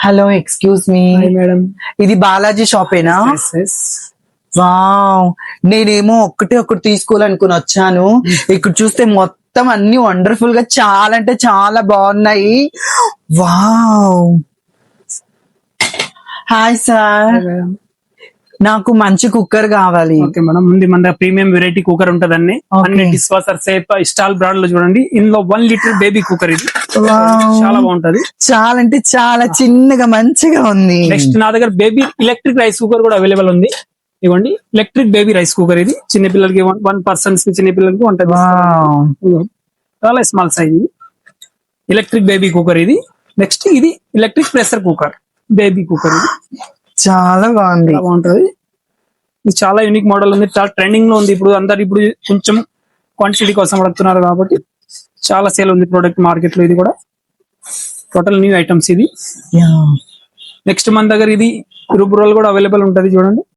Hello, excuse me. Hi madam. ఇది Balaji షాపేనా? Yes. Wow, నేనేమో ఒకటి తీసుకోవాలనుకుని వచ్చాను. ఇక్కడ చూస్తే మొత్తం అన్ని వండర్ఫుల్ గా చాలా అంటే చాలా బాగున్నాయి. Wow. Hi sir, Hi, madam. నాకు మంచి కుక్కర్ కావాలి. ఓకే మేడం, ముందు మన దగ్గర ప్రీమియం వెరైటీ కుక్కర్ ఉంటదండి. అన్ని dish washer safe stall brand లో చూడండి. ఇందులో 1 లీటర్ బేబీ కుక్కర్ ఇది. చాలా బాగుంటది. చాలా అంటే చాలా చిన్నగా మంచిగా ఉంది. నెక్స్ట్ నా దగ్గర బేబీ ఎలక్ట్రిక్ రైస్ కుక్కర్ కూడా అవైలబుల్ ఉంది. ఇవ్వండి, ఎలక్ట్రిక్ బేబీ రైస్ కుక్కర్ ఇది. చిన్న పిల్లలకి 1 పర్సన్స్ చిన్న పిల్లలకి ఉంటుంది. చాలా స్మాల్ సైజ్ ఇది ఎలక్ట్రిక్ బేబీ కుక్కర్ ఇది. నెక్స్ట్ ఇది electric pressure cooker baby cooker ఇది. చాలా బాగుంది. బాగుంటది. ఇది చాలా యూనిక్ మోడల్ ఉంది. చాలా ట్రెండింగ్ లో ఉంది. ఇప్పుడు అందరు ఇప్పుడు కొంచెం క్వాంటిటీ కోసం అడుగుతున్నారు కాబట్టి చాలా సేల్ ఉంది ప్రోడక్ట్ మార్కెట్ లో. ఇది కూడా టోటల్ న్యూ ఐటమ్స్ ఇది. నెక్స్ట్ మన దగ్గర ఇది రుబ్బురోల్ కూడా అవైలబుల్ ఉంటది చూడండి.